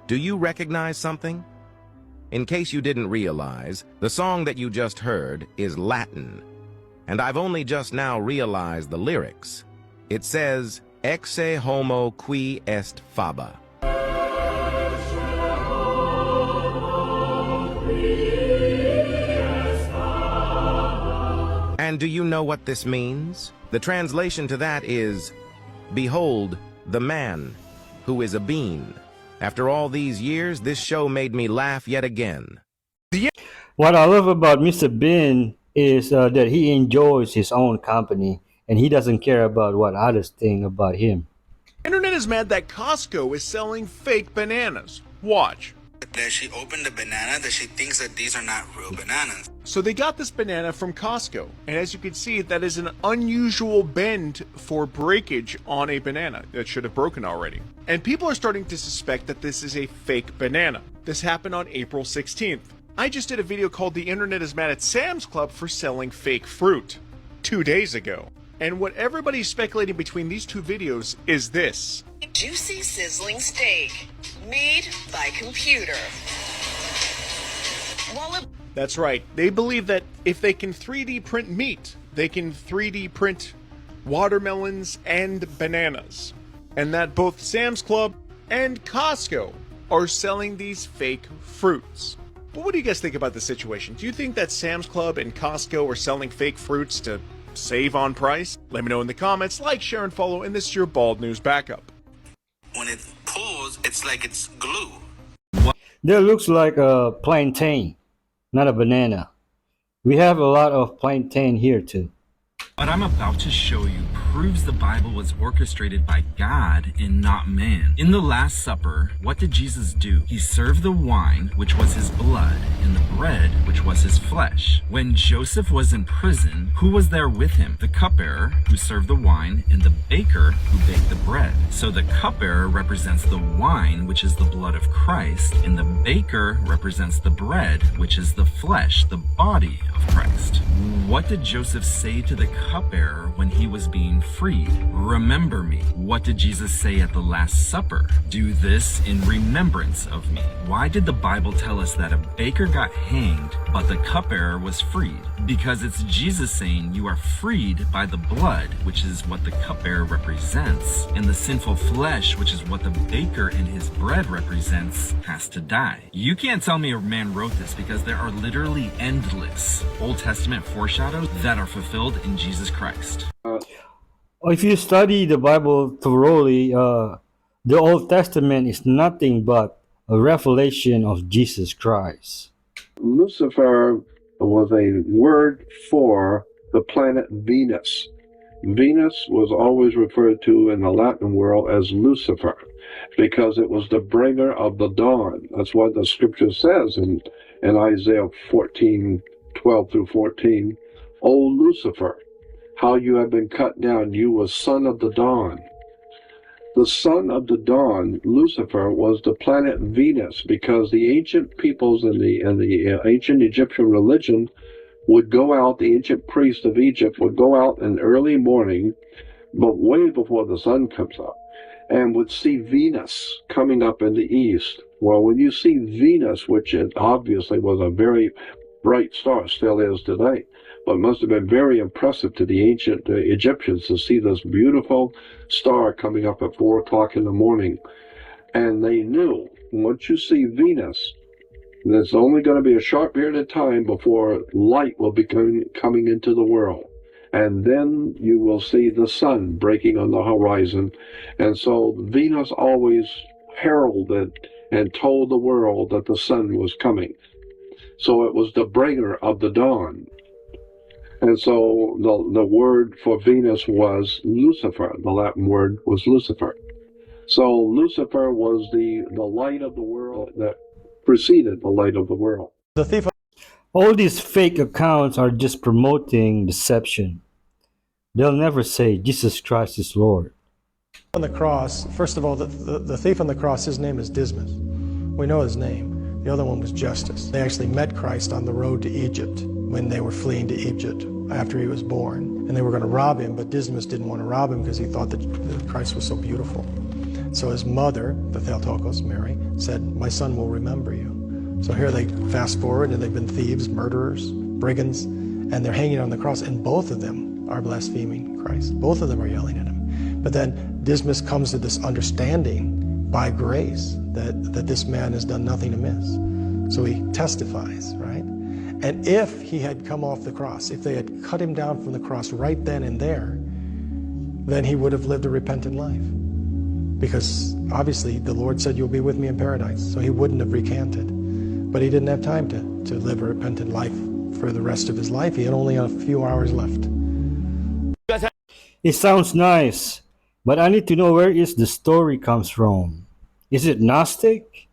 Do you recognize something? In case you didn't realize, the song that you just heard is Latin. And I've only just now realized the lyrics. It says, Exe homo qui est faba. And do you know what this means? The translation to that is, Behold, the man who is a bean. After all these years, this show made me laugh yet again. What I love about Mr. Bean is that he enjoys his own company and he doesn't care about what others think about him. Internet is mad that Costco is selling fake bananas. Watch. That she opened the banana, that she thinks that these are not real bananas. So they got this banana from Costco, and as you can see, that is an unusual bend for breakage on a banana that should have broken already. And people are starting to suspect that this is a fake banana. This happened on April 16th. I just did a video called The Internet is Mad at Sam's Club for selling fake fruit 2 days ago. And what everybody's speculating between these two videos is this. Juicy sizzling steak, made by computer. That's right. They believe that if they can 3D print meat, they can 3D print watermelons and bananas. And that both Sam's Club and Costco are selling these fake fruits. But what do you guys think about the situation? Do you think that Sam's Club and Costco are selling fake fruits to save on price? Let me know in the comments. Like, share, and follow. And this is your Bald News Backup. When it pulls, it's like it's glue. That looks like a plantain, not a banana. We have a lot of plantain here too. What I'm about to show you proves the Bible was orchestrated by God and not man. In the Last Supper, what did Jesus do? He served the wine, which was his blood, and the bread, which was his flesh. When Joseph was in prison, who was there with him? The cupbearer, who served the wine, and the baker, who baked the bread. So the cupbearer represents the wine, which is the blood of Christ, and the baker represents the bread, which is the flesh, the body of Christ. What did Joseph say to the cupbearer when he was being freed? Remember me. What did Jesus say at the Last Supper? Do this in remembrance of me. Why did the Bible tell us that a baker got hanged, but the cupbearer was freed? Because it's Jesus saying you are freed by the blood, which is what the cupbearer represents, and the sinful flesh, which is what the baker and his bread represents, has to die. You can't tell me a man wrote this because there are literally endless Old Testament foreshadows that are fulfilled in Jesus Christ. If you study the Bible thoroughly, the Old Testament is nothing but a revelation of Jesus Christ. Lucifer was a word for the planet Venus. Venus was always referred to in the Latin world as Lucifer because it was the bringer of the dawn. That's what the scripture says in Isaiah 14:12 through 14. O Lucifer, how you have been cut down, you was son of the dawn. The son of the dawn, Lucifer, was the planet Venus because the ancient peoples in the ancient Egyptian religion would go out, the ancient priests of Egypt would go out in early morning, but way before the sun comes up, and would see Venus coming up in the east. Well, when you see Venus, which it obviously was a very bright star, still is today, but must have been very impressive to the ancient Egyptians to see this beautiful star coming up at 4 o'clock in the morning. And they knew, once you see Venus, there's only going to be a short period of time before light will be coming into the world. And then you will see the sun breaking on the horizon. And so Venus always heralded and told the world that the sun was coming. So it was the bringer of the dawn. And so the word for Venus was Lucifer. The Latin word was Lucifer. So Lucifer was the light of the world that preceded the light of the world. The thief. All these fake accounts are just promoting deception. They'll never say Jesus Christ is Lord. On the cross, first of all, the thief on the cross, his name is Dismas. We know his name. The other one was Justice. They actually met Christ on the road to Egypt when they were fleeing to Egypt after he was born. And they were going to rob him, but Dismas didn't want to rob him because he thought that Christ was so beautiful. So his mother, the Theotokos, Mary, said, "My son will remember you." So here they fast forward, and they've been thieves, murderers, brigands, and they're hanging on the cross, and both of them are blaspheming Christ. Both of them are yelling at him. But then Dismas comes to this understanding by grace that this man has done nothing amiss. So he testifies, right? And if he had come off the cross, if they had cut him down from the cross right then and there, then he would have lived a repentant life. Because obviously the Lord said, "You'll be with me in paradise." So he wouldn't have recanted. But he didn't have time to live a repentant life for the rest of his life. He had only a few hours left. It sounds nice, but I need to know where is the story comes from. Is it Gnostic?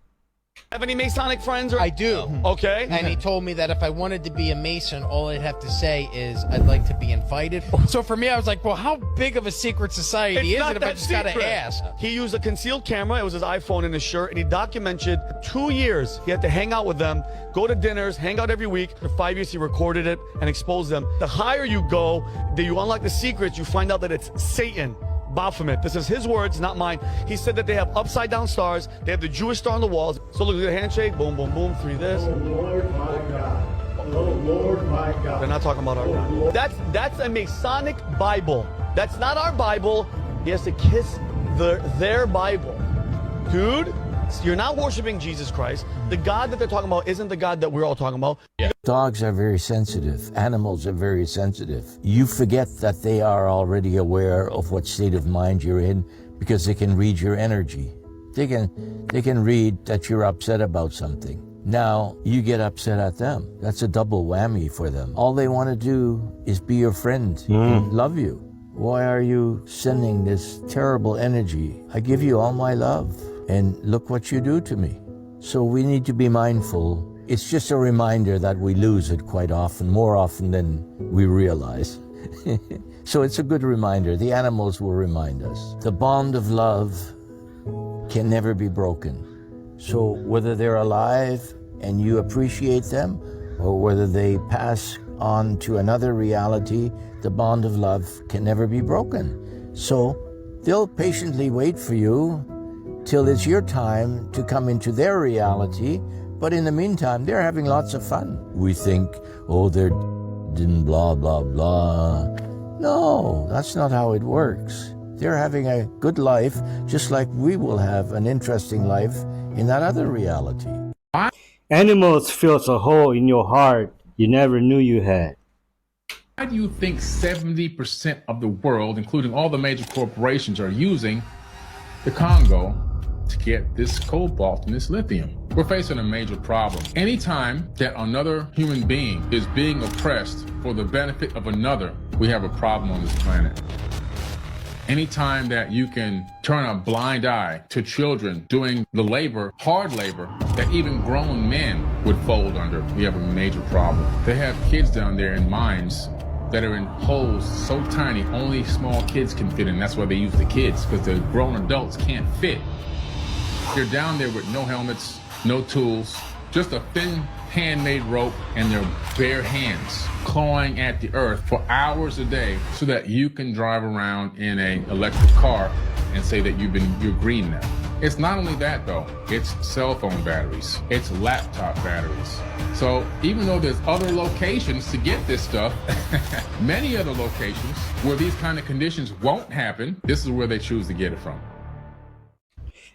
Have any Masonic friends? I do. Okay. And he told me that if I wanted to be a Mason, all I'd have to say is I'd like to be invited. So for me, I was like, well, how big of a secret society is it if I just got to ask? He used a concealed camera. It was his iPhone in his shirt, and he documented 2 years. He had to hang out with them, go to dinners, hang out every week. For 5 years, he recorded it and exposed them. The higher you go, that you unlock the secrets, you find out that it's Satan. Baphomet. This is his words, not mine. He said that they have upside down stars. They have the Jewish star on the walls. So look at the handshake. Boom, boom, boom. 3 this. Oh, Lord, my God. Oh, Lord, my God. They're not talking about our God. That's a Masonic Bible. That's not our Bible. He has to kiss their Bible. Dude, you're not worshiping Jesus Christ. The God that they're talking about isn't the God that we're all talking about. Yeah. Dogs are very sensitive. Animals are very sensitive. You forget that they are already aware of what state of mind you're in because they can read your energy. They can read that you're upset about something. Now you get upset at them. That's a double whammy for them. All they want to do is be your friend and love you. Why are you sending this terrible energy? I give you all my love, and look what you do to me. So we need to be mindful. It's just a reminder that we lose it quite often, more often than we realize. So it's a good reminder. The animals will remind us. The bond of love can never be broken. So whether they're alive and you appreciate them, or whether they pass on to another reality, the bond of love can never be broken. So they'll patiently wait for you till it's your time to come into their reality, but in the meantime, they're having lots of fun. We think, oh, they're and blah, blah, blah. No, that's not how it works. They're having a good life, just like we will have an interesting life in that other reality. Animals fills a hole in your heart you never knew you had. Why do you think 70% of the world, including all the major corporations, are using the Congo to get this cobalt and this lithium? We're facing a major problem. Anytime that another human being is being oppressed for the benefit of another, we have a problem on this planet. Anytime that you can turn a blind eye to children doing the labor, hard labor, that even grown men would fold under, we have a major problem. They have kids down there in mines that are in holes so tiny, only small kids can fit in. That's why they use the kids, because the grown adults can't fit. They're down there with no helmets, no tools, just a thin handmade rope and their bare hands clawing at the earth for hours a day so that you can drive around in an electric car and say that you're green now. It's not only that though, it's cell phone batteries, it's laptop batteries. So even though there's other locations to get this stuff, many other locations where these kind of conditions won't happen, this is where they choose to get it from.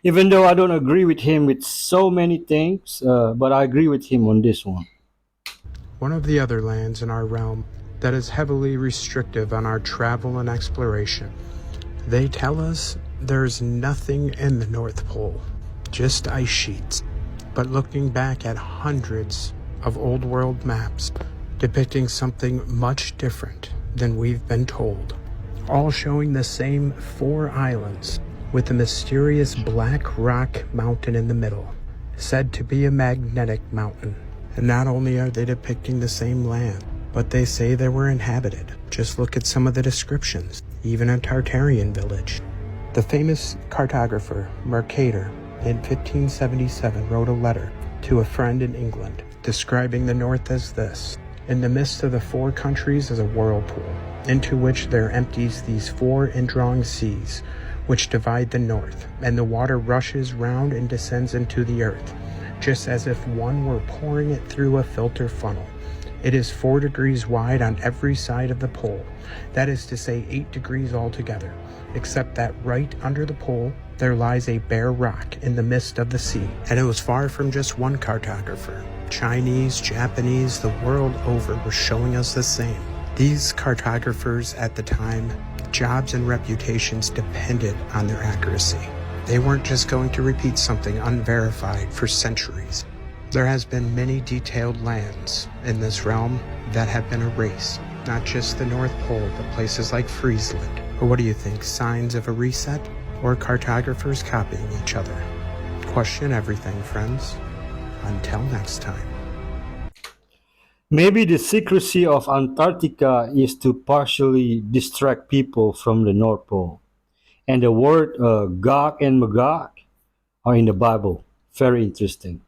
Even though I don't agree with him with so many things, but I agree with him on this one. One of the other lands in our realm that is heavily restrictive on our travel and exploration. They tell us there's nothing in the North Pole, just ice sheets. But looking back at hundreds of old world maps depicting something much different than we've been told, all showing the same 4 islands with a mysterious black rock mountain in the middle, said to be a magnetic mountain. And not only are they depicting the same land, but they say they were inhabited. Just look at some of the descriptions, even a Tartarian village. The famous cartographer Mercator in 1577 wrote a letter to a friend in England, describing the north as this: in the midst of the 4 countries is a whirlpool, into which there empties these 4 indrawing seas, which divide the north, and the water rushes round and descends into the earth, just as if one were pouring it through a filter funnel. It is 4 degrees wide on every side of the pole, that is to say 8 degrees altogether, except that right under the pole there lies a bare rock in the midst of the sea. And it was far from just one cartographer. Chinese, Japanese, the world over were showing us the same. These cartographers at the time, jobs and reputations depended on their accuracy. They weren't just going to repeat something unverified for centuries. There has been many detailed lands in this realm that have been erased, not just the North Pole, but places like Friesland. Or what do you think, signs of a reset? Or cartographers copying each other? Question everything, friends. Until next time. Maybe the secrecy of Antarctica is to partially distract people from the North Pole. And the word Gog and Magog are in the Bible. Very interesting.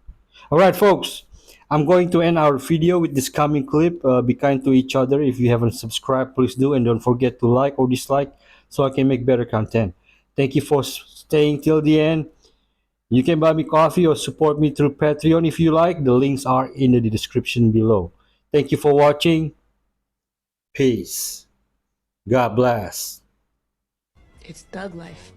All right, folks. I'm going to end our video with this coming clip. Be kind to each other. If you haven't subscribed, please do. And don't forget to like or dislike so I can make better content. Thank you for staying till the end. You can buy me coffee or support me through Patreon if you like. The links are in the description below. Thank you for watching. Peace. God bless. It's Doug life.